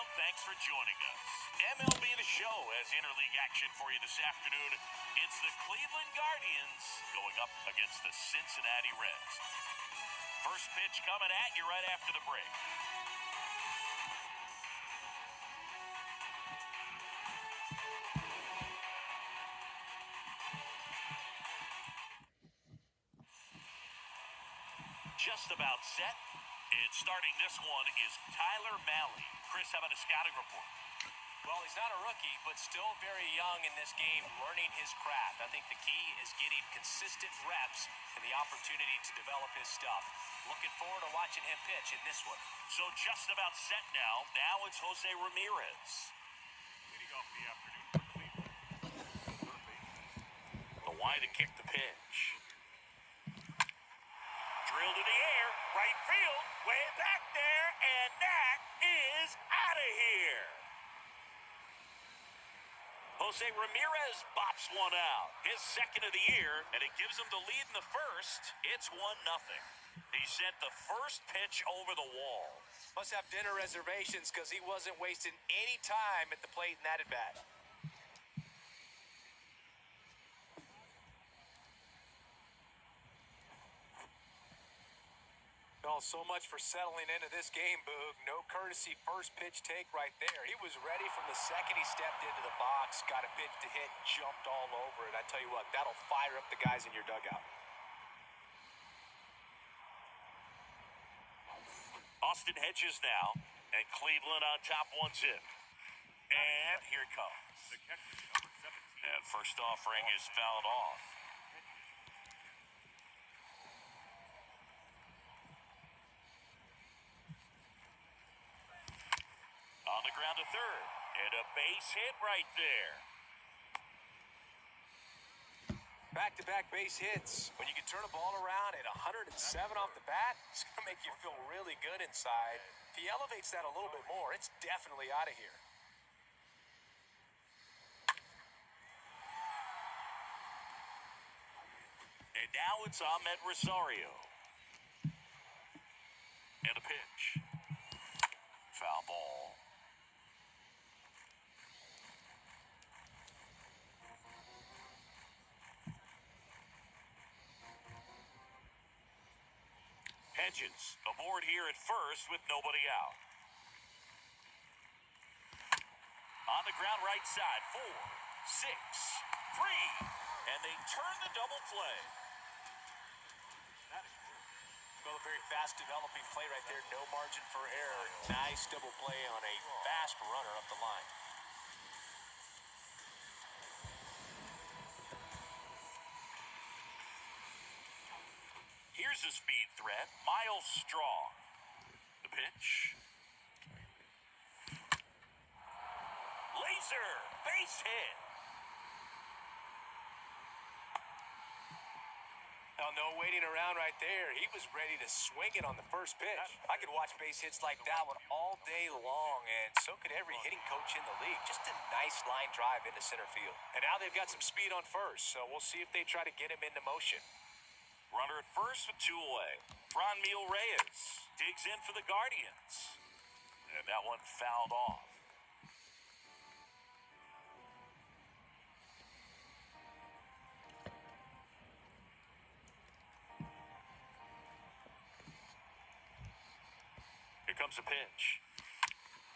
and thanks for joining us. MLB The Show has interleague action for you this afternoon. It's the Cleveland Guardians going up against the Cincinnati Reds. First pitch coming at you right after the break. Just about set. And starting this one is Tyler Mahle. Chris, how about a scouting report? Well, he's not a rookie, but still very young in this game, learning his craft. I think the key is getting consistent reps and the opportunity to develop his stuff. Looking forward to watching him pitch in this one. So just about set now. Now it's Jose Ramirez. Leading off the afternoon for Cleveland. The wide to kick the pitch. Drilled in the air, right field, way back there, and that is out of here. Jose Ramirez bops one out, his second of the year, and it gives him the lead in the first. It's 1-0. He sent the first pitch over the wall. Must have dinner reservations because he wasn't wasting any time at the plate in that at-bat. Oh, so much for settling into this game, Boog. No courtesy first pitch take right there. He was ready from the second he stepped into the box, got a pitch to hit, jumped all over it. I tell you what, that'll fire up the guys in your dugout. Austin Hedges now, and Cleveland on top 1-0. And here it comes. The catcher, number 17. And first offering is fouled off. On the ground to third, and a base hit right there. Back-to-back base hits. When you can turn a ball around at 107 off the bat, it's going to make you feel really good inside. If he elevates that a little bit more, it's definitely out of here. And now it's Ahmed Rosario. And a pitch. Foul ball. Hedges aboard here at first with nobody out. On the ground right side, 4, 6, 3, and they turn the double play. Well, a very fast developing play right there. No margin for error. Nice double play on a fast runner up the line. Here's a speed threat, Miles Strong. The pitch. Laser, base hit. Now, no waiting around right there. He was ready to swing it on the first pitch. I could watch base hits like that one all day long, and so could every hitting coach in the league. Just a nice line drive into center field. And now they've got some speed on first, so we'll see if they try to get him into motion. Runner at first with 2 away. Reyes digs in for the Guardians. And that one fouled off. Here comes a pitch.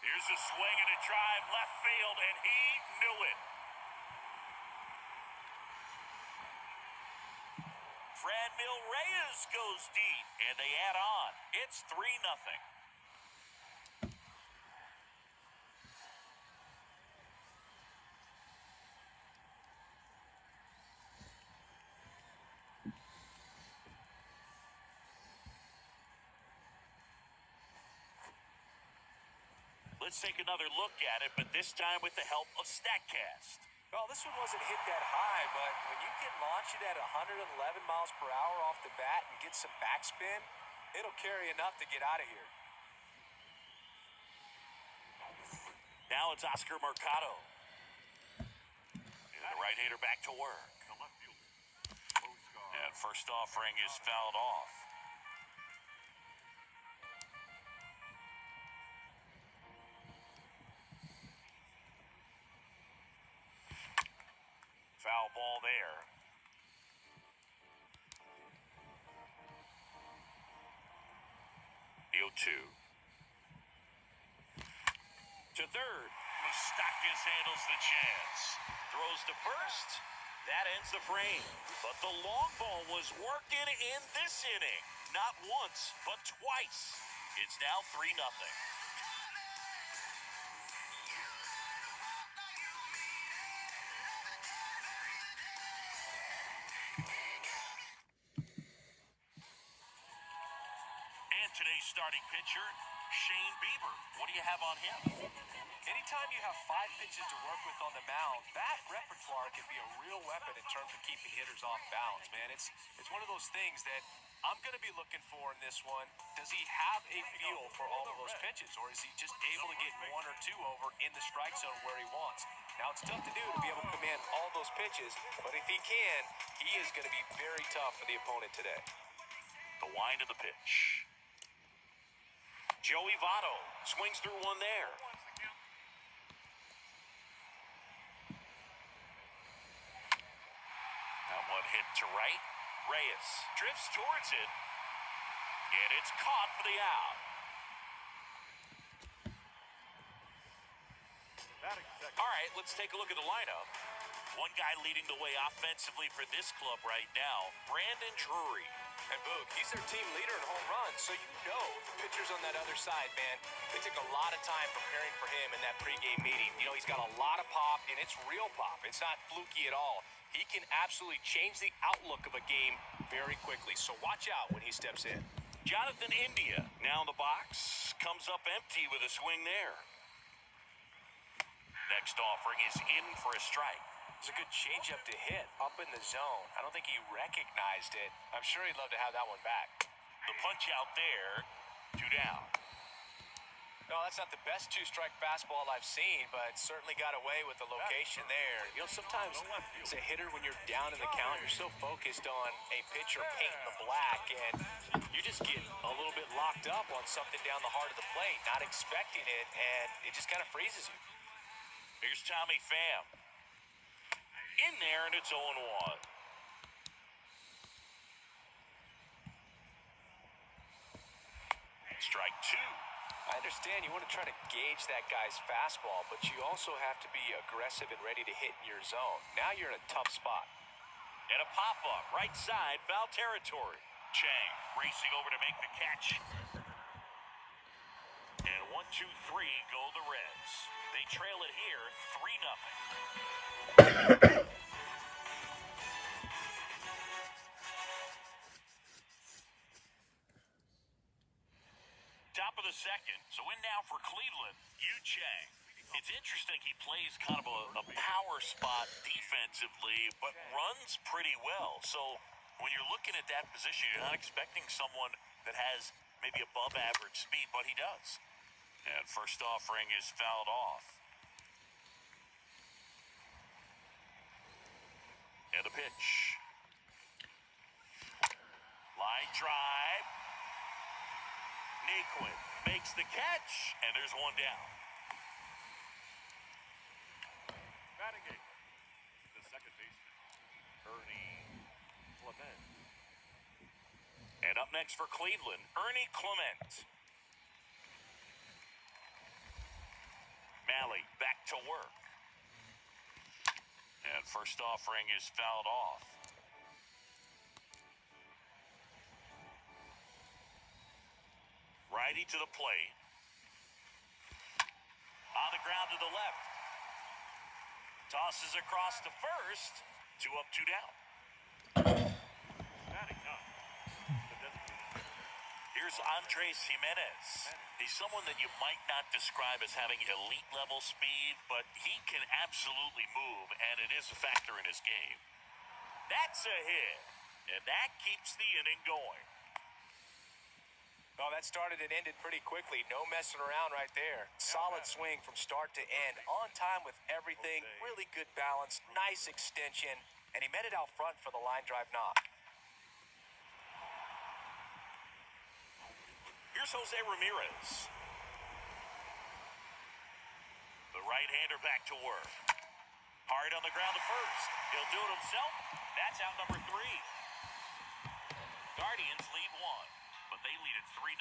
Here's a swing and a drive left field, and he knew it. Reyes goes deep, and they add on. It's 3-0. Let's take another look at it, but this time with the help of StatCast. Well, this one wasn't hit that high, but when you can launch it at 111 miles per hour off the bat and get some backspin, it'll carry enough to get out of here. Now it's Oscar Mercado. And the right-hander back to work. The left fielder. And first offering is fouled off. Foul ball there. The 0-2. To third. Moustakas handles the chance. Throws to first. That ends the frame. But the long ball was working in this inning. Not once, but twice. It's now 3-0. And today's starting pitcher, Shane Bieber. What do you have on him? Anytime you have 5 pitches to work with on the mound, that repertoire can be a real weapon in terms of keeping hitters off balance, man. It's one of those things that I'm going to be looking for in this one. Does he have a feel for all of those pitches, or is he just able to get 1 or 2 over in the strike zone where he wants? Now, it's tough to do to be able to command all those pitches, but if he can, he is going to be very tough for the opponent today. The wind of the pitch. Joey Votto swings through one there. That one hit to right. Reyes drifts towards it. And it's caught for the out. All right, let's take a look at the lineup. One guy leading the way offensively for this club right now, Brandon Drury. And Boog, he's their team leader in home runs, so you know the pitchers on that other side, man, they took a lot of time preparing for him in that pregame meeting. You know, he's got a lot of pop, and it's real pop. It's not fluky at all. He can absolutely change the outlook of a game very quickly, so watch out when he steps in. Jonathan India, now in the box, comes up empty with a swing there. Next offering is in for a strike. It's a good changeup to hit up in the zone. I don't think he recognized it. I'm sure he'd love to have that one back. The punch out there, 2 down. No, that's not the best 2-strike fastball I've seen, but certainly got away with the location there. You know, sometimes as a hitter, when you're down in the count, you're so focused on a pitcher painting the black, and you just get a little bit locked up on something down the heart of the plate, not expecting it, and it just kind of freezes you. Here's Tommy Pham. In there, and it's 0-1. Strike 2. I understand you want to try to gauge that guy's fastball, but you also have to be aggressive and ready to hit in your zone. Now you're in a tough spot. And a pop-up, right side, foul territory. Chang racing over to make the catch. And 1, 2, 3 go the Reds. They trail it here, 3-0. Top of the second, so in now for Cleveland, Yu Chang. It's interesting he plays kind of a power spot defensively, but runs pretty well. So when you're looking at that position, you're not expecting someone that has maybe above average speed, but he does. And first offering is fouled off. And the pitch. Line drive. Naquin makes the catch, and there's 1 down. Batting eighth, the second baseman, Ernie Clements. And up next for Cleveland, Ernie Clements. Malley back to work. And first offering is fouled off. Righty to the plate. On the ground to the left. Tosses across to first. 2 up, 2 down. Batting ninth, the designated. Here's Andres Jimenez. He's someone that you might not describe as having elite level speed, but he can absolutely move, and it is a factor in his game. That's a hit, and that keeps the inning going. Well, that started and ended pretty quickly. No messing around right there. Solid swing from start to end. On time with everything. Really good balance. Nice extension. And he met it out front for the line drive knock. Here's Jose Ramirez. The right-hander back to work. Hard on the ground to first. He'll do it himself. That's out number 3. Guardians lead 1, but they lead it 3-0.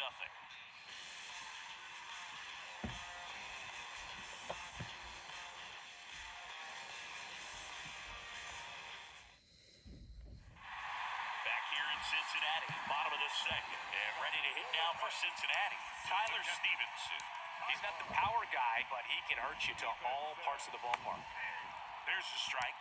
Back here in Cincinnati, bottom of the second, and ready to hit now for Cincinnati, Tyler Stevenson. He's not the power guy, but he can hurt you to all parts of the ballpark. There's the strike.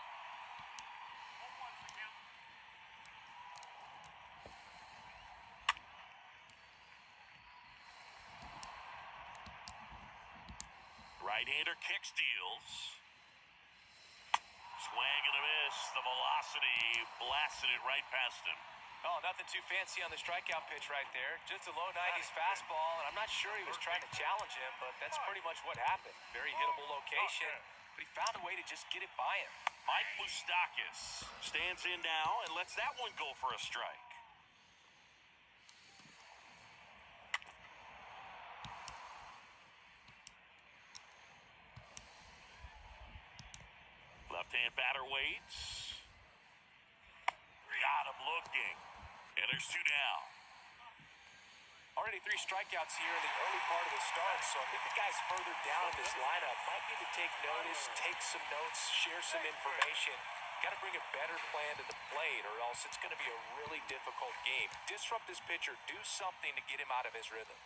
Right-hander kicks, deals. Swing and a miss. The velocity blasted it right past him. Oh, nothing too fancy on the strikeout pitch right there. Just a low 90s fastball, and I'm not sure he was trying to challenge him, but that's pretty much what happened. Very hittable location, but he found a way to just get it by him. Mike Moustakas stands in now and lets that one go for a strike. Left-hand batter waits. Got him looking. And there's 2 down. Already 3 strikeouts here in the early part of the start, so I think the guys further down in this lineup might need to take notice, take some notes, share some information. Got to bring a better plan to the plate, or else it's going to be a really difficult game. Disrupt this pitcher, do something to get him out of his rhythm.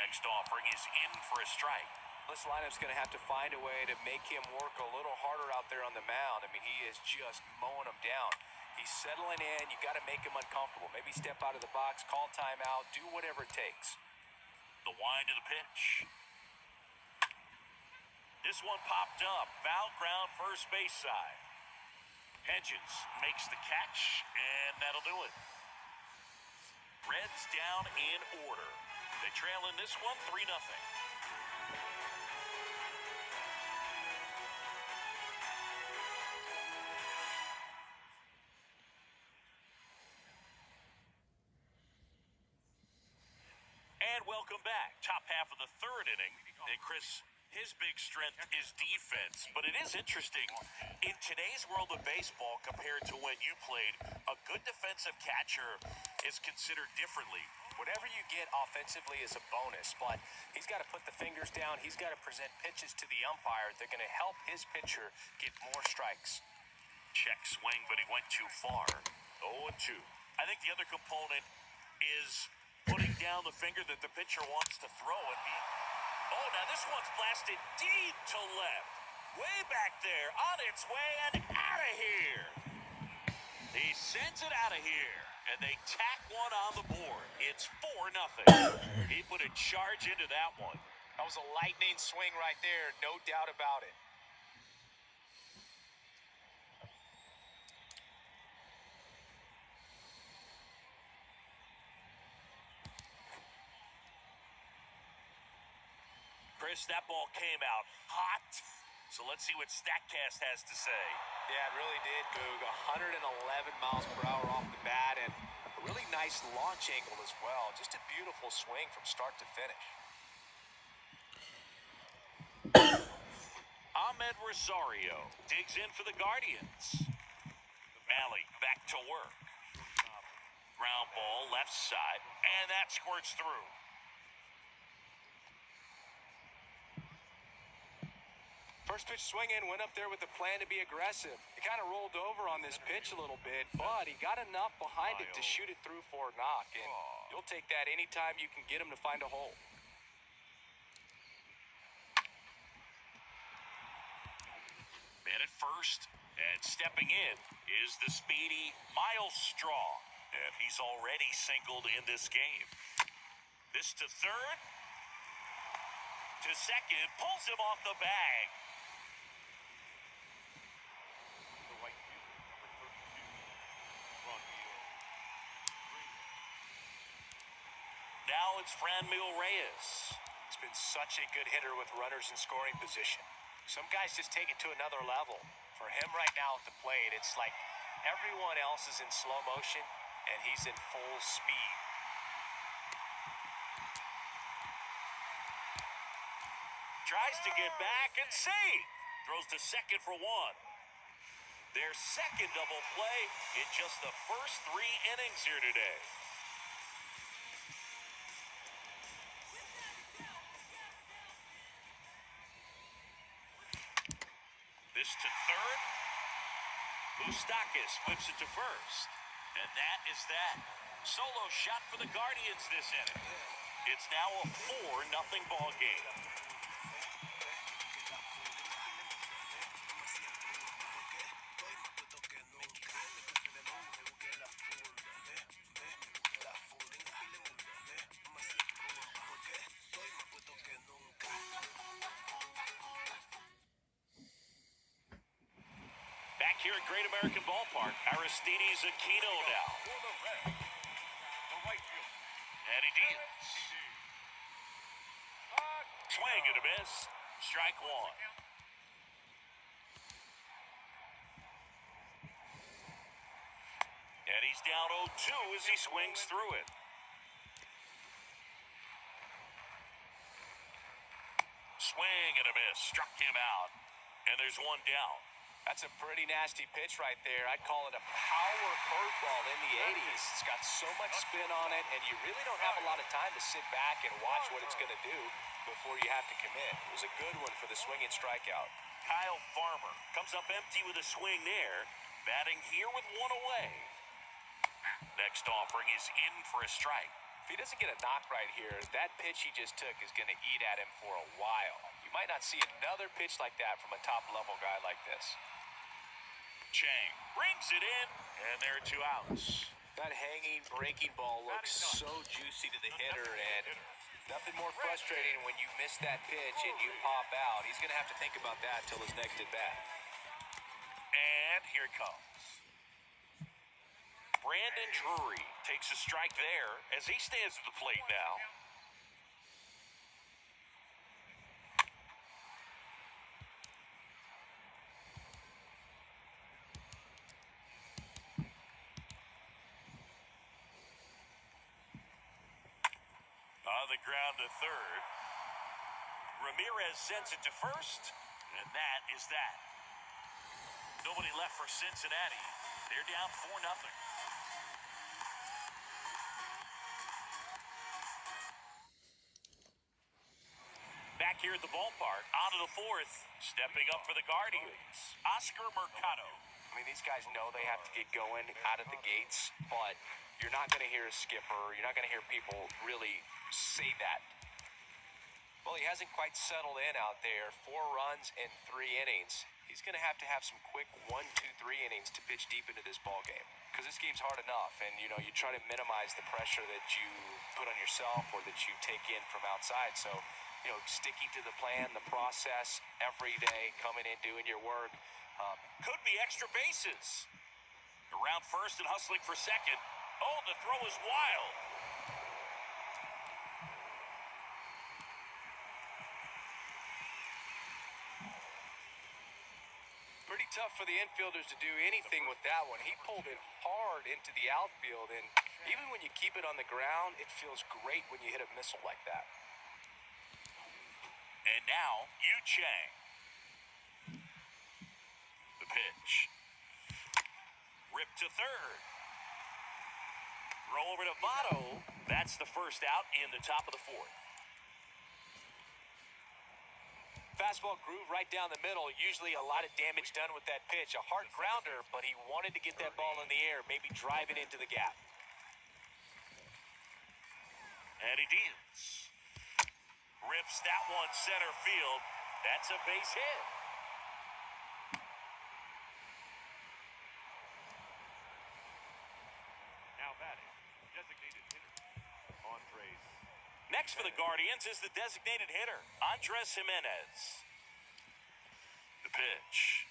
Next offering is in for a strike. This lineup's going to have to find a way to make him work a little harder out there on the mound. I mean, he is just mowing them down. He's settling in. You got to make him uncomfortable. Maybe step out of the box, call timeout, do whatever it takes. The wind to the pitch. This one popped up. Foul ground first base side. Hedges makes the catch, and that'll do it. Reds down in order. They trail in this one 3-0. And welcome back. Top half of the 3rd inning. And Chris, his big strength is defense. But it is interesting. In today's world of baseball, compared to when you played, a good defensive catcher is considered differently. Whatever you get offensively is a bonus, but he's got to put the fingers down. He's got to present pitches to the umpire. They're going to help his pitcher get more strikes. Check swing, but he went too far. 0-2. I think the other component is putting down the finger that the pitcher wants to throw. Oh, now this one's blasted deep to left. Way back there, on its way and out of here. He sends it out of here, and they tack one on the board. It's 4-0. He put a charge into that one. That was a lightning swing right there, no doubt about it. Chris, that ball came out hot. So let's see what StatCast has to say. Yeah, it really did, Goog. 111 miles per hour off the bat, and a really nice launch angle as well. Just a beautiful swing from start to finish. Ahmed Rosario digs in for the Guardians. Malley back to work. Ground ball left side, and that squirts through. First pitch swing in, went up there with a plan to be aggressive. He kind of rolled over on this pitch a little bit, but he got enough behind it to shoot it through for a knock. And you'll take that anytime you can get him to find a hole. Man at first, and stepping in is the speedy Miles Straw. And he's already singled in this game. This to third. To second, pulls him off the bag. Now it's Franmil Reyes. He's been such a good hitter with runners in scoring position. Some guys just take it to another level. For him right now at the plate, it's like everyone else is in slow motion, and he's in full speed. Tries to get back and see. Throws to second for one. Their second double play in just the first 3 innings here today. This to third. Moustakis flips it to first. And that is that. Solo shot for the Guardians this inning. It's now a 4-0 ball game. Back here at Great American Ballpark, Aristides Aquino now. For the Reds, the right fielder, Eddie Diaz. Swing and a miss. Strike one. Eddie's down 0-2 as he swings through it. Swing and a miss. Struck him out. And there's one down. That's a pretty nasty pitch right there. I'd call it a power curveball in the 80s. It's got so much spin on it, and you really don't have a lot of time to sit back and watch what it's going to do before you have to commit. It was a good one for the swinging strikeout. Kyle Farmer comes up empty with a swing there. Batting here with one away. Next offering is in for a strike. If he doesn't get a knock right here, that pitch he just took is going to eat at him for a while. You might not see another pitch like that from a top-level guy like this. Chang brings it in, and there are 2 outs. That hanging breaking ball looks so juicy to the hitter, and nothing more frustrating when you miss that pitch and you pop out. He's going to have to think about that till his next at-bat. And here it comes. Brandon Drury takes a strike there as he stands at the plate now. On the ground to third. Ramirez sends it to first, and that is that. Nobody left for Cincinnati. They're down 4-0. Back here at the ballpark, on to the 4th, stepping up for the Guardians, Oscar Mercado. I mean, these guys know they have to get going out of the gates, but you're not going to hear a skipper. You're not going to hear people really say that. Well, he hasn't quite settled in out there. 4 runs in 3 innings. He's going to have some quick 1, 2, 3 innings to pitch deep into this ball game. Because this game's hard enough, and, you try to minimize the pressure that you put on yourself or that you take in from outside. So, sticking to the plan, the process, every day, coming in, doing your work. Could be extra bases. Around first and hustling for second. Oh, the throw is wild. Pretty tough for the infielders to do anything with that one. He pulled it hard into the outfield, and even when you keep it on the ground, it feels great when you hit a missile like that. And now, Yu Chang. The pitch. Ripped to third. Throw over to Votto. That's the first out in the top of the 4th. Fastball groove right down the middle. Usually a lot of damage done with that pitch. A hard grounder, but he wanted to get that ball in the air, maybe drive it into the gap. Eddie Diaz rips that one center field. That's a base hit. now batting, designated hitter, Andres. Next for the Guardians is the designated hitter, Andres Jimenez. The pitch.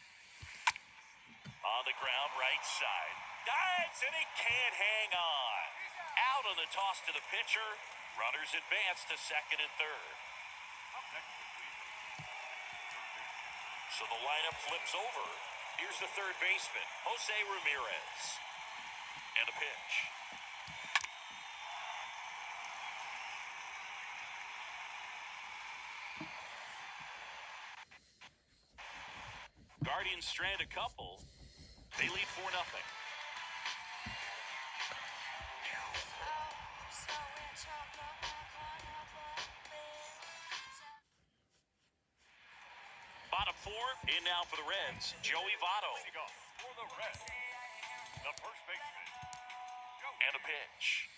On the ground, right side. Dives, and he can't hang on. Out on the toss to the pitcher. Runners advance to second and third. Up next for Cleveland, So the lineup flips over. Here's the third baseman, Jose Ramirez. And the pitch. strand a couple. They lead 4-0. Bottom 4 in now for the Reds. Joey Votto. Leading off for the Reds, the first baseman, Joey And a pitch.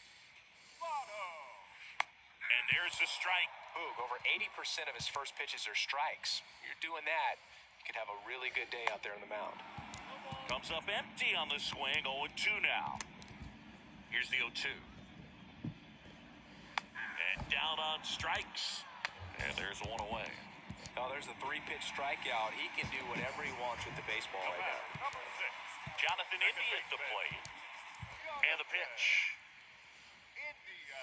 Votto. And there's the strike. Boog, over 80% of his first pitches are strikes. You're doing that, you could have a really good day out there on the mound. Comes up empty on the swing. 0-2 now. Here's the 0-2. And down on strikes. And there's one away. Oh, there's a 3-pitch strikeout. He can do whatever he wants with the baseball right now. Number 6, Jonathan India at the plate. And the pitch. India.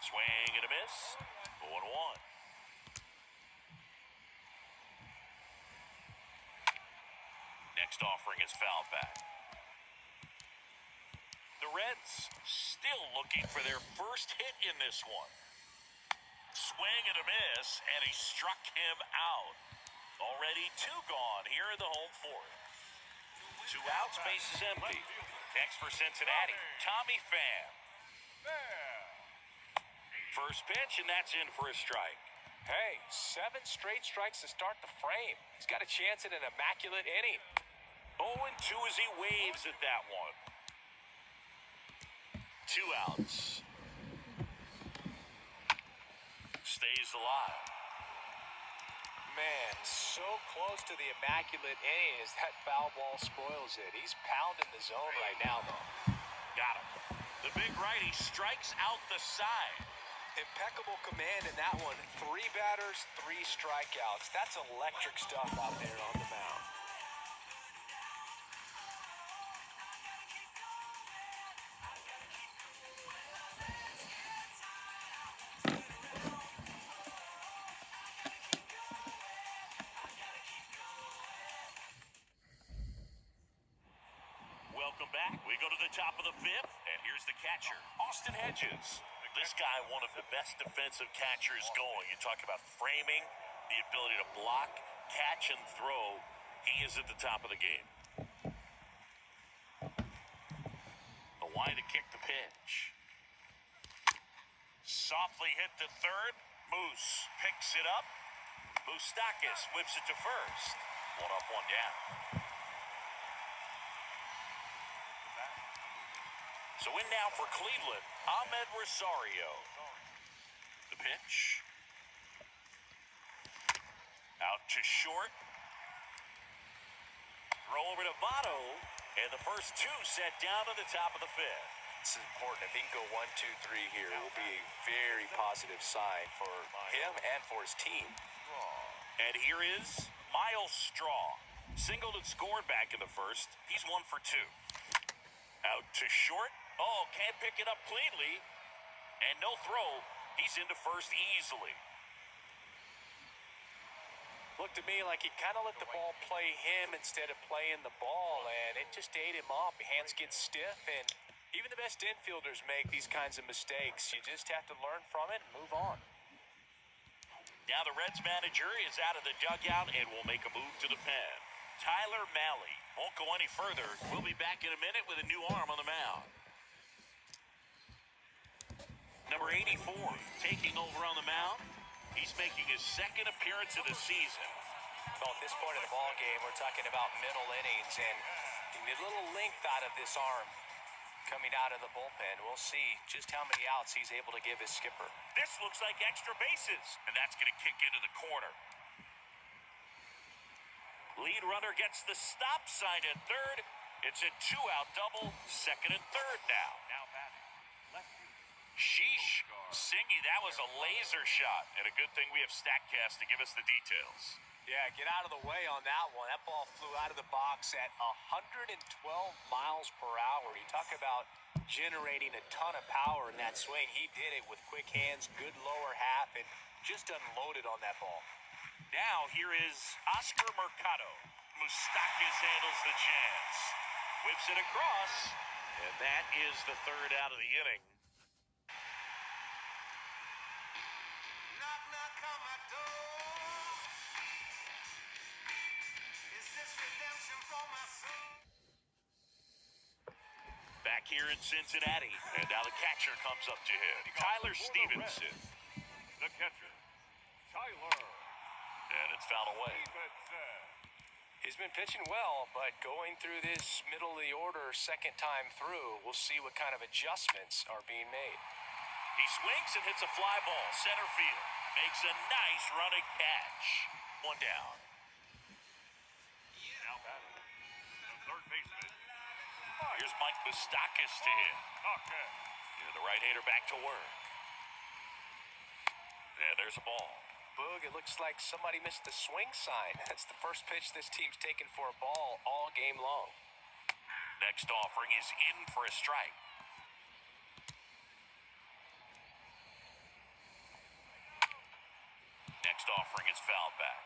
Swing and a miss. 0-1. Next offering is fouled back. The Reds still looking for their first hit in this one. Swing and a miss, and he struck him out. Already 2 gone here in the home fourth. 2 outs, base is empty. Next for Cincinnati, Tommy Pham. There. First pitch, and that's in for a strike. Hey, 7 straight strikes to start the frame. He's got a chance at an immaculate inning. 0-2 as he waves at that one. 2 outs. Stays alive. Man, so close to the immaculate inning as that foul ball spoils it. He's pounding the zone right now, though. Got him. The big righty strikes out the side. Impeccable command in that one. 3 batters, 3 strikeouts. That's electric stuff out there on the mound. Welcome back. We go to the top of the 5th, and here's the catcher, Austin Hedges. This guy, one of the best defensive catchers going. You talk about framing, the ability to block, catch, and throw. He is at the top of the game. The line to kick the pitch. Softly hit to third. Moose picks it up. Moustakis whips it to first. 1 up, 1 down. So in now for Cleveland, Ahmed Rosario. The pitch. Out to short. Throw over to Votto. And the first 2 set down to the top of the 5th. This is important. If he can go 1, 2, 3 here, it will be a very positive sign for him and for his team. And here is Miles Straw. Singled and scored back in the first. He's 1 for 2. Out to short. Oh, can't pick it up cleanly. And no throw. He's into first easily. Looked to me like he kind of let the ball play him instead of playing the ball, and it just ate him up. Hands get stiff, and even the best infielders make these kinds of mistakes. You just have to learn from it and move on. Now the Reds manager is out of the dugout and will make a move to the pen. Tyler Mahle won't go any further. We'll be back in a minute with a new arm on the mound. Number 84 taking over on the mound. He's making his 2nd appearance of the season. Well, at this point of the ball game, we're talking about middle innings, and a little length out of this arm coming out of the bullpen. We'll see just how many outs he's able to give his skipper. This looks like extra bases, and that's going to kick into the corner. Lead runner gets the stop sign at third. It's a 2-out double, 2nd and 3rd now. Now batting, left fielder. Sheesh. Singy, that was a laser shot. And a good thing we have StatCast to give us the details. Yeah, get out of the way on that one. That ball flew out of the box at 112 miles per hour. You talk about generating a ton of power in that swing. He did it with quick hands, good lower half, and just unloaded on that ball. Now here is Oscar Mercado. Moustakis handles the chance. Whips it across. And that is the 3rd out of the inning. Knock, knock on my door. Is this redemption here in Cincinnati. And now the catcher comes up to hit. Tyler Stevenson. The catcher, Tyler And it's fouled away. Stevenson. He's been pitching well, but going through this middle of the order second time through, we'll see what kind of adjustments are being made. He swings and hits a fly ball. Center field. Makes a nice running catch. One down. Now batting, the third baseman, Here's Mike Moustakas to hit. Moustakas. And the right-hander back to work. And there's a ball. Boog, it looks like somebody missed the swing sign. That's the first pitch this team's taken for a ball all game long. Next offering is in for a strike. Next offering is fouled back.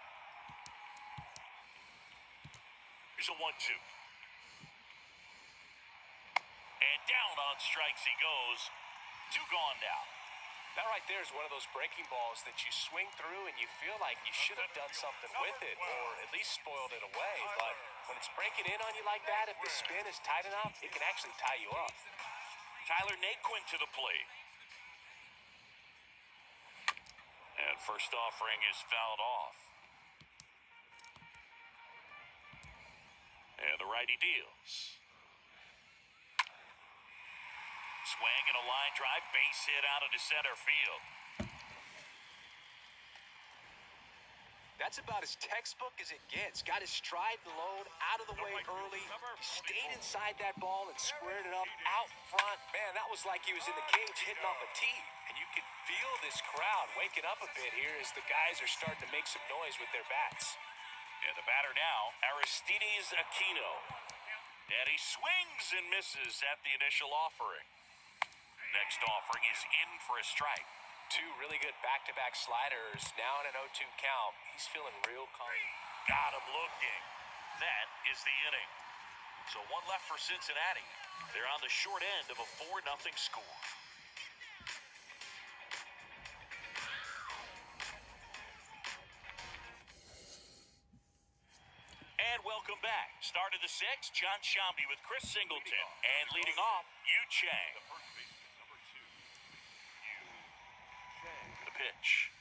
Here's a 1-2. And down on strikes he goes. 2 gone now. That right there is one of those breaking balls that you swing through and you feel like you should have done something with it or at least spoiled it away. But when it's breaking in on you like that, if the spin is tight enough, it can actually tie you up. Tyler Naquin to the plate. And first offering is fouled off. And the righty deals. Swing and a line drive, base hit out into center field. That's about as textbook as it gets. Got his stride and load out of the way early. He stayed inside that ball and squared it up out front. Man, that was like he was in the cage hitting off a tee. And you can feel this crowd waking up a bit here as the guys are starting to make some noise with their bats. And the batter now, Aristides Aquino. And he swings and misses at the initial offering. Next offering is in for a strike. 2 really good back-to-back sliders. Now in an 0-2 count. He's feeling real calm. Got him looking. That is the inning. So 1 left for Cincinnati. They're on the short end of a 4-0 score. And welcome back. Start of the 6th, John Shambi with Chris Singleton. And leading off, Yu Chang. The first baseman, number 2, Yu Chang. The pitch.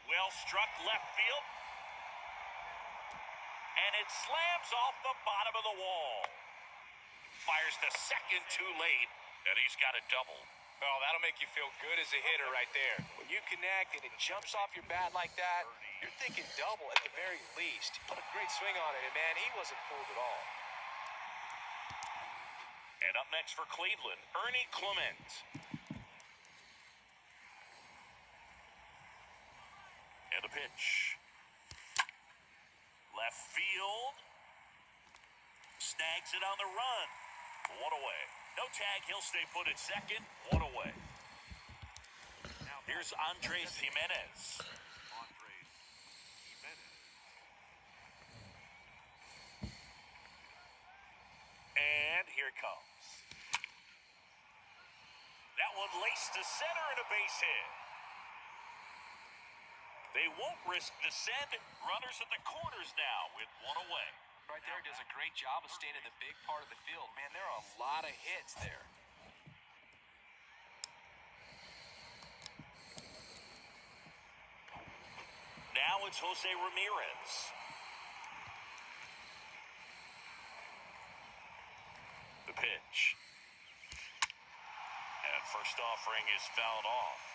Well struck left field. And it slams off the bottom of the wall. Fires to second too late. And he's got a double. Well, that'll make you feel good as a hitter right there. When you connect and it jumps off your bat like that, you're thinking double at the very least. He put a great swing on it, and man, he wasn't fooled at all. And up next for Cleveland, Ernie Clements. And the pitch. Left field. Snags it on the run. 1 away. No tag, he'll stay put at second. 1 away. Here's Andres Jimenez. Andres Jimenez. And here it comes. That one laced to center and a base hit. They won't risk the send. Runners at the corners now with 1 away. Right there does a great job of staying in the big part of the field. Man, there are a lot of hits there. Now it's Jose Ramirez. The pitch. And first offering is fouled off.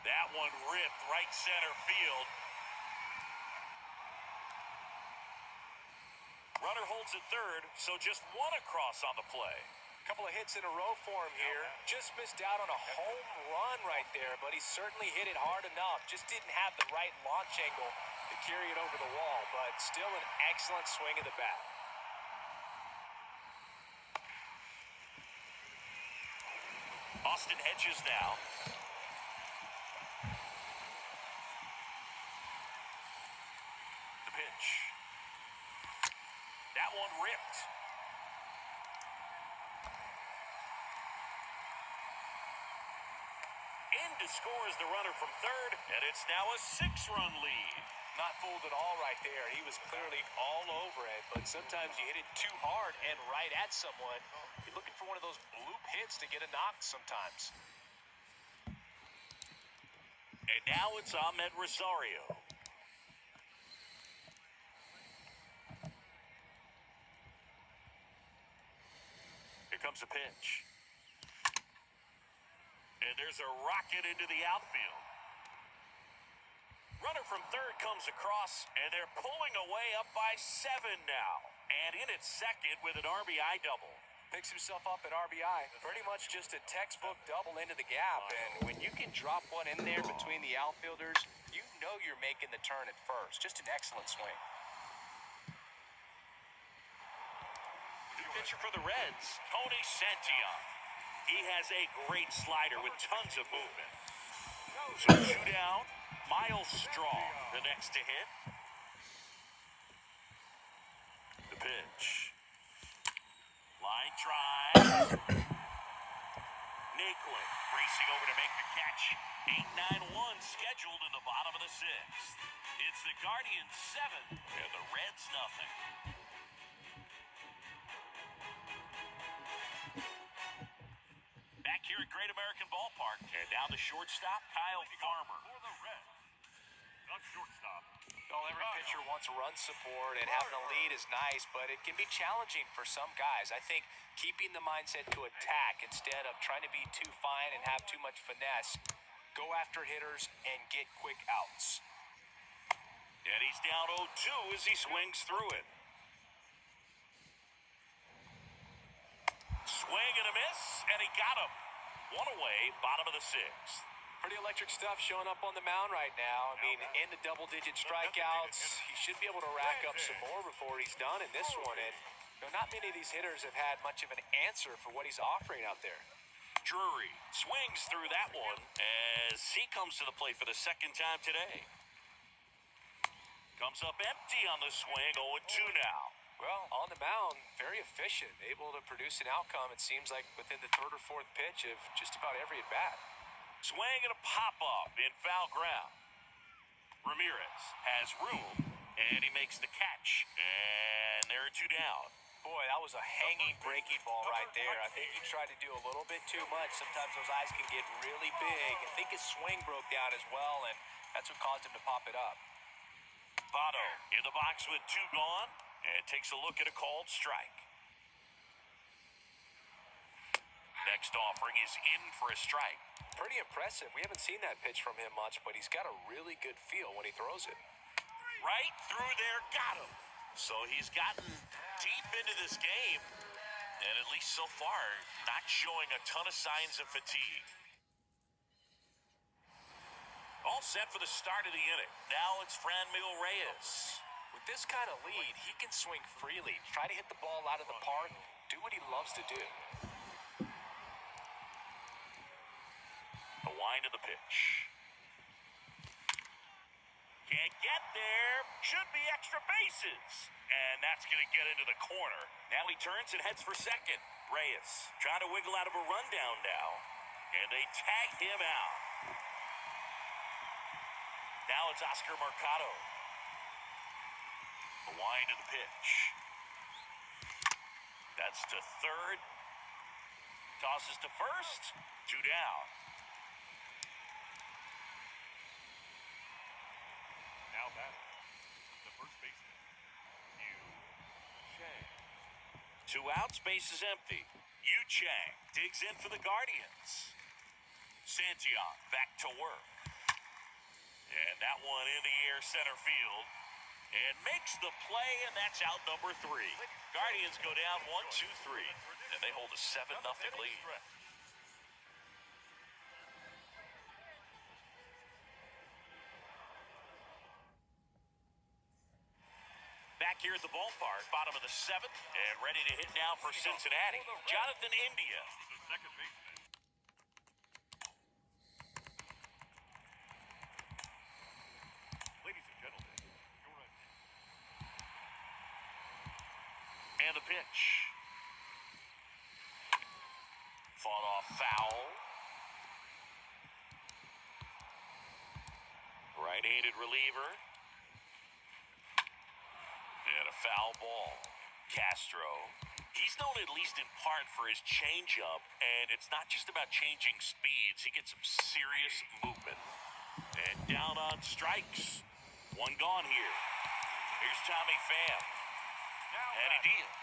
That one ripped right center field. Runner holds at third, so just 1 across on the play. Couple of hits in a row for him here. Just missed out on a home run right there, but he certainly hit it hard enough. Just didn't have the right launch angle to carry it over the wall, but still an excellent swing of the bat. Austin Hedges now. The pitch. That one ripped. to score as the runner from third, and it's now a 6-run lead. Not fooled at all right there. He was clearly all over it, but sometimes you hit it too hard and right at someone. You're looking for one of those bloop hits to get a knock sometimes. And now it's Ahmed Rosario. Here comes a pitch. And there's a rocket into the outfield. Runner from third comes across, and they're pulling away up by 7 now. And in at second with an RBI double. Picks himself up at RBI. Pretty much just a textbook double into the gap. And when you can drop one in there between the outfielders, you know you're making the turn at first. Just an excellent swing. The pitcher for the Reds, Tony Santillan. He has a great slider with tons of movement. So 2 down. Miles Strong, the next to hit. The pitch. Line drive. Naquin racing over to make the catch. 8-9-1 scheduled in the bottom of the 6th. It's the Guardians 7 and the Reds nothing. Back here at Great American Ballpark, and now the shortstop, Kyle Farmer. For the Reds, the shortstop. Well, every pitcher wants run support, and having a lead is nice, but it can be challenging for some guys. I think keeping the mindset to attack instead of trying to be too fine and have too much finesse, go after hitters and get quick outs. And he's down 0-2 as he swings through it. Swing and a miss, and he got him. 1 away, bottom of the 6th. Pretty electric stuff showing up on the mound right now. I mean, in the double-digit strikeouts, he should be able to rack up some more before he's done in this one. And not many of these hitters have had much of an answer for what he's offering out there. Drury swings through that one as he comes to the plate for the 2nd time today. Comes up empty on the swing, 0-2 now. Well, on the mound, very efficient, able to produce an outcome, it seems like, within the 3rd or 4th pitch of just about every at-bat. Swing and a pop-up in foul ground. Ramirez has room, and he makes the catch. And there are 2 down. Boy, that was a hanging breaking ball right there. I think he tried to do a little bit too much. Sometimes those eyes can get really big. I think his swing broke down as well, and that's what caused him to pop it up. Votto in the box with 2 gone, and takes a look at a called strike. Next offering is in for a strike. Pretty impressive. We haven't seen that pitch from him much, but he's got a really good feel when he throws it. Right through there, got him. So he's gotten deep into this game, and at least so far, not showing a ton of signs of fatigue. All set for the start of the inning. Now it's Franmil Reyes. With this kind of lead, he can swing freely, try to hit the ball out of the park, do what he loves to do. The wind of the pitch. Can't get there. Should be extra bases. And that's going to get into the corner. Now he turns and heads for second. Reyes trying to wiggle out of a rundown now. And they tag him out. Now it's Oscar Mercado. The wind of the pitch. That's to third. Tosses to first. 2 down. Now batting, the first baseman, Yu Chang. 2 outs, base is empty. Yu Chang digs in for the Guardians. Santillan back to work. And that one in the air center field. And makes the play, and that's out number 3. Guardians go down 1-2-3. And they hold a 7-0 lead. Back here at the ballpark, bottom of the 7th, and ready to hit now for Cincinnati, Jonathan India. The second baseman. Ladies and gentlemen, your And the pitch. Fought off foul. left-handed reliever. And a foul ball. Castro. He's known at least in part for his changeup, and it's not just about changing speeds. He gets some serious movement. And down on strikes. One gone here. Here's Tommy Pham. And he deals.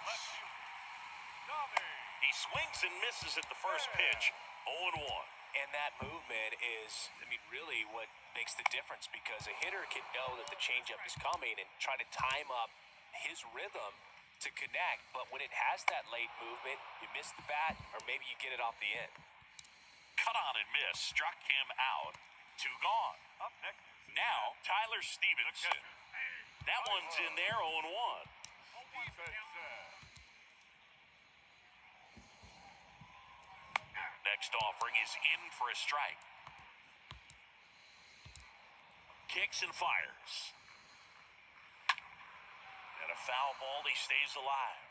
He swings and misses at the first pitch. 0-1. And that movement is, really what makes the difference, because a hitter can know that the changeup is coming and try to time up his rhythm to connect, but when it has that late movement, you miss the bat, or maybe you get it off the end. Cut on and miss. Struck him out. 2 gone. Up next. Now, Tyler Stevenson. That one's in there, 0-1. Next offering is in for a strike. Kicks and fires. And a foul ball, he stays alive.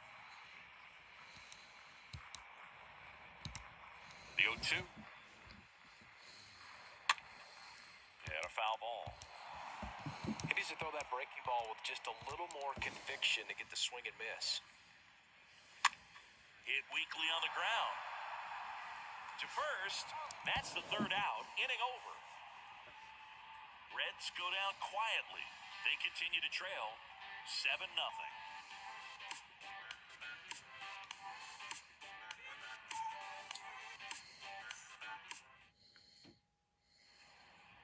The 0-2. And a foul ball. He needs to throw that breaking ball with just a little more conviction to get the swing and miss. Hit weakly on the ground. To first, that's the 3rd out, inning over. Reds go down quietly. They continue to trail 7-0.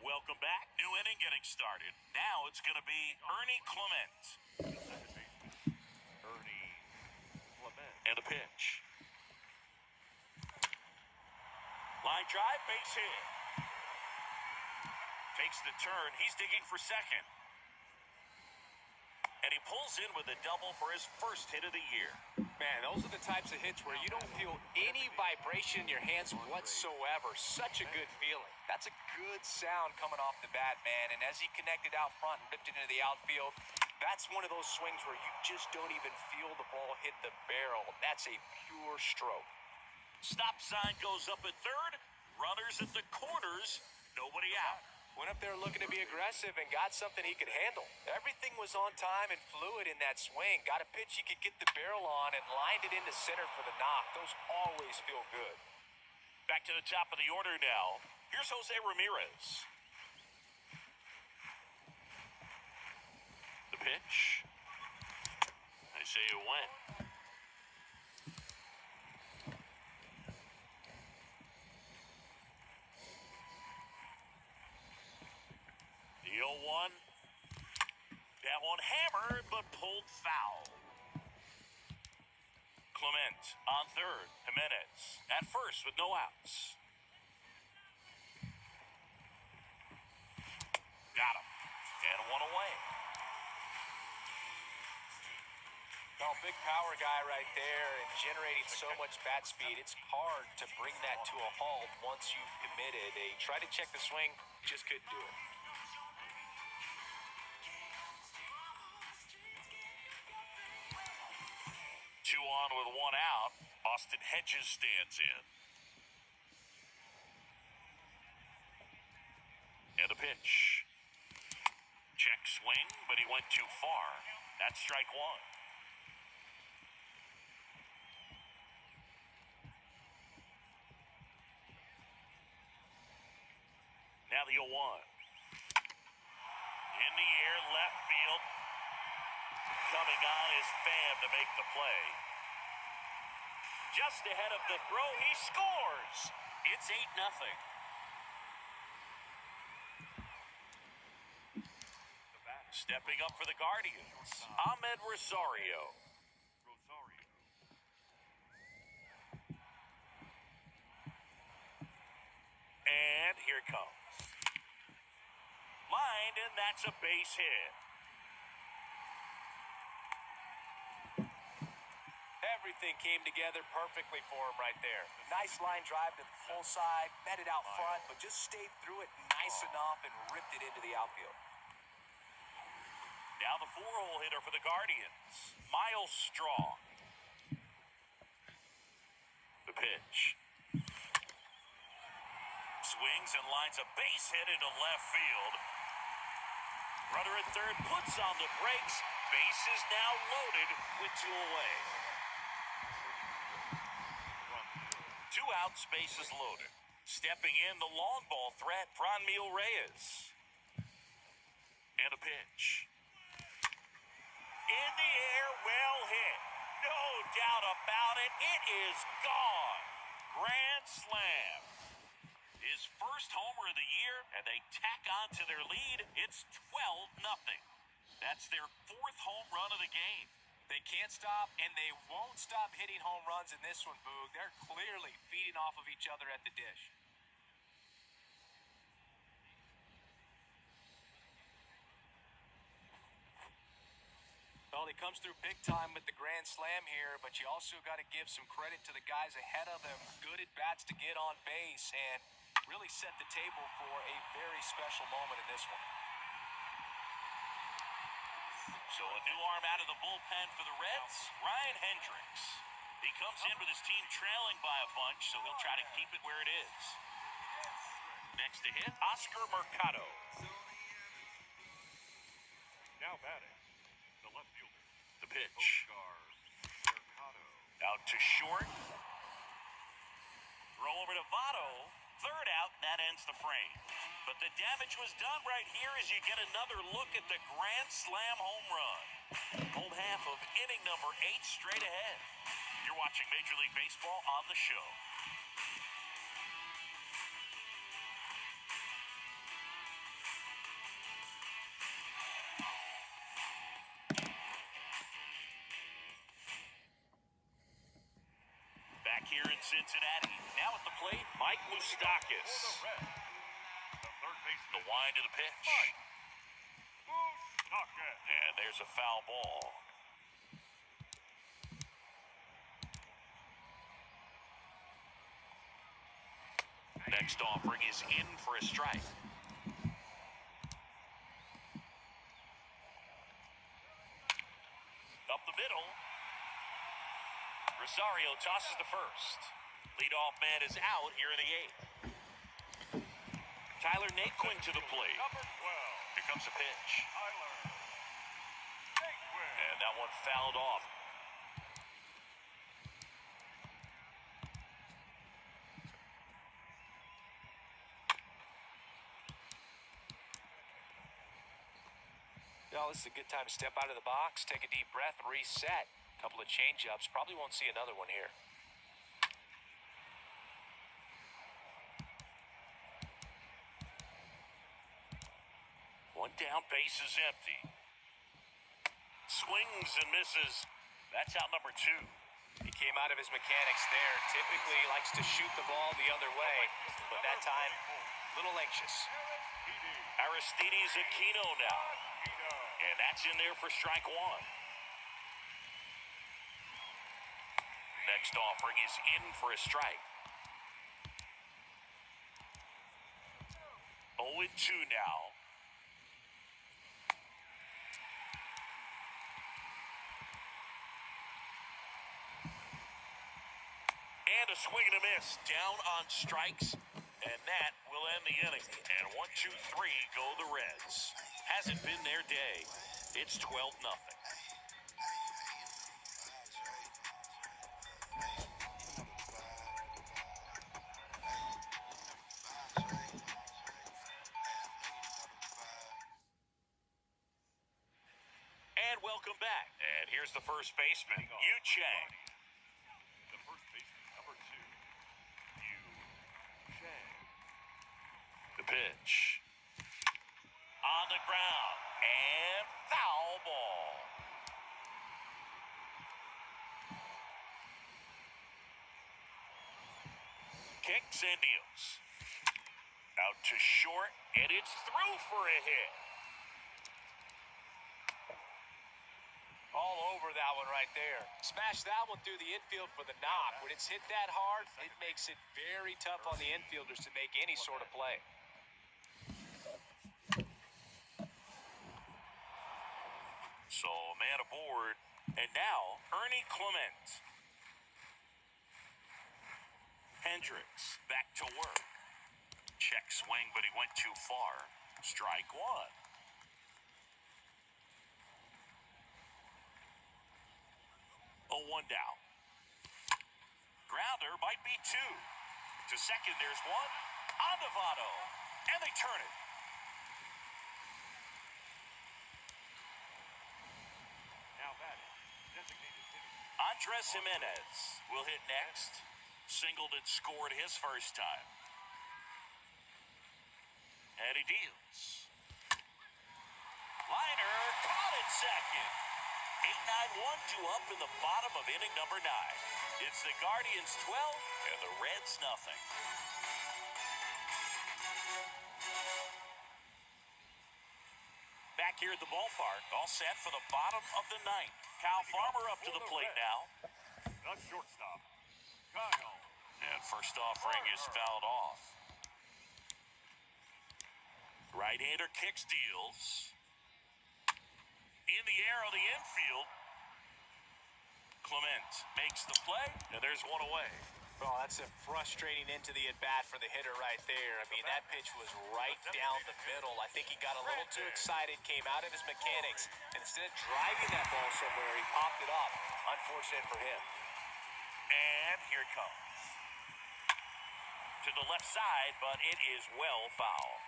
Welcome back. New inning getting started. Now it's going to be Ernie Clements. Ernie Clements. And a pitch. Line drive, base hit. Takes the turn. He's digging for second. And he pulls in with a double for his first hit of the year. Man, those are the types of hits where you don't feel any vibration in your hands whatsoever. Such a good feeling. That's a good sound coming off the bat, man. And as he connected out front and ripped it into the outfield, that's one of those swings where you just don't even feel the ball hit the barrel. That's a pure stroke. Stop sign goes up at third. Runners at the corners. Nobody out. Went up there looking to be aggressive and got something he could handle. Everything was on time and fluid in that swing. Got a pitch he could get the barrel on and lined it into center for the knock. Those always feel good. Back to the top of the order now. Here's Jose Ramirez. The pitch. I say it went. The 0-1. That one hammered, but pulled foul. Clement on third. Jimenez at first with no outs. Got him. And one away. Well, big power guy right there and generating so much bat speed. It's hard to bring that to a halt once you've committed. They tried to check the swing, just couldn't do it. 2 on with 1 out. Austin Hedges stands in. And a pitch. Check swing, but he went too far. That's strike 1. Now the 0-1. In the air, left field. Coming on is Pham to make the play. Just ahead of the throw, he scores. It's 8-0. Stepping up for the Guardians, Ahmed Rosario. And here it comes. Lined, and that's a base hit. Everything came together perfectly for him right there. Nice line drive to the full side, met it out front, but just stayed through it nice enough and ripped it into the outfield. Now the 4-hole hitter for the Guardians, Miles Strong. The pitch. Swings and lines a base hit into left field. Runner at third puts on the brakes. Bases now loaded with 2 away. 2 outs, bases loaded. Stepping in, the long ball threat, Ramirez Reyes. And a pitch. In the air, well hit. No doubt about it. It is gone. Grand slam. His first homer of the year, and they tack on to their lead. It's 12-0. That's their 4th home run of the game. They can't stop, and they won't stop hitting home runs in this one, Boog. They're clearly feeding off of each other at the dish. Well, he comes through big time with the grand slam here, but you also got to give some credit to the guys ahead of him. Good at-bats to get on base and really set the table for a very special moment in this one. So a new arm out of the bullpen for the Reds, Ryan Hendricks. He comes in with his team trailing by a bunch, so he'll try to keep it where it is. Next to hit, Oscar Mercado. Now batting, the left fielder. The pitch. Oscar Mercado. Out to short. Throw over to Votto. Third out, and that ends the frame. But the damage was done right here as you get another look at the grand slam home run. Home half of inning number 8 straight ahead. You're watching Major League Baseball on the show. Back here in Cincinnati, now at the plate, Mike For the Moustakas. Reds, the third baseman. The wind to the pitch. Moustakas. And there's a foul ball. Next offering is in for a strike. Up the middle. Rosario tosses to first. Leadoff man is out here in the 8th. Tyler Naquin to the plate. Number 12. Here comes a pitch. Tyler Naquin. And that one fouled off. Well, this is a good time to step out of the box, take a deep breath, reset. A couple of change-ups. Probably won't see another one here. One down, base is empty. Swings and misses. That's out number 2. He came out of his mechanics there. Typically, he likes to shoot the ball the other way, but that time, a little anxious. Aristides Aquino now. And that's in there for strike 1. Next offering is in for a strike. 0-2 now. And a swing and a miss. Down on strikes. And that will end the inning. And 1, 2, 3 go the Reds. Hasn't been their day. It's 12-0. And welcome back. And here's the first baseman, Yu Chang. The first baseman, number 2. Yu Chang. The pitch. On the ground. And foul ball. Kicks and deals. Out to short, and it's through for a hit. All over that one right there. Smash that one through the infield for the knock. When it's hit that hard, it makes it very tough on the infielders to make any sort of play. So, man aboard. And now, Ernie Clements. Hendricks back to work. Check swing, but he went too far. Strike 1. 0-1 down. Grounder might be 2. To second, there's 1. On to Votto. And they turn it. Now batting, designated hitter. Andres Jimenez will hit next. Singled and scored his first time. And he deals. Liner caught at second. 8-9-1-2 up in the bottom of inning number 9. It's the Guardians 12 and the Reds nothing. Back here at the ballpark, all set for the bottom of the 9th. Kyle Farmer up to the plate now. The shortstop, Kyle. And first offering is fouled off. Right-hander kicks, deals. In the air on the infield. Clement makes the play, and there's one away. Oh, that's a frustrating into the at-bat for the hitter right there. I mean, that pitch was right down the middle. I think he got a little too excited, came out of his mechanics, and instead of driving that ball somewhere, he popped it up. Unfortunate for him. And here it comes. To the left side, but it is well foul.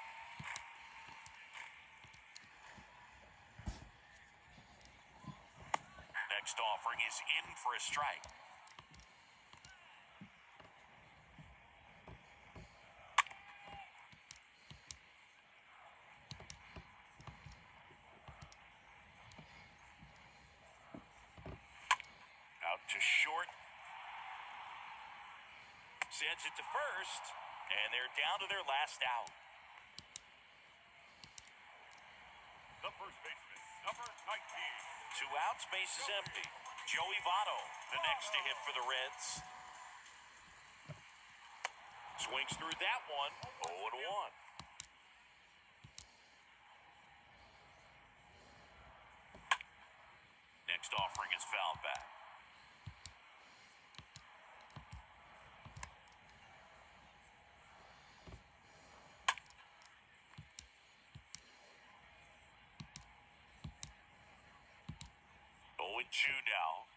Next offering is in for a strike. Out to short. Sends it to first, and they're down to their last out. The first baseman, number 19. 2 outs, base is empty. Joey Votto, the next to hit for the Reds. Swings through that one, 0-1. Next offering is fouled back. And 2 now.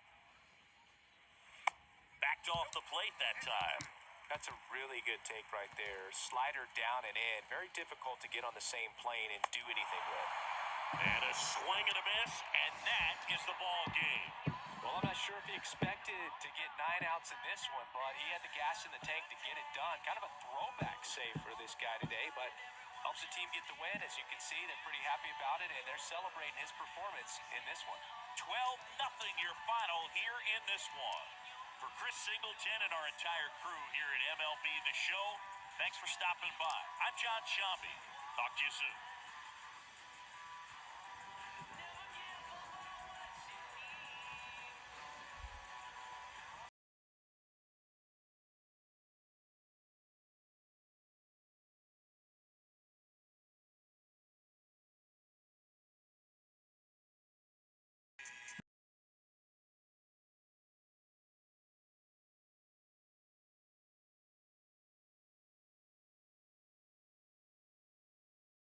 Backed off the plate that time. That's a really good take right there. Slider down and in. Very difficult to get on the same plane and do anything with. And a swing and a miss, and that is the ball game. Well, I'm not sure if he expected to get 9 outs in this one, but he had the gas in the tank to get it done. Kind of a throwback save for this guy today, but helps the team get the win. As you can see, they're pretty happy about it, and they're celebrating his performance in this one. 12-0 your final here in this one. For Chris Singleton and our entire crew here at MLB The Show, thanks for stopping by. I'm John Shambi. Talk to you soon.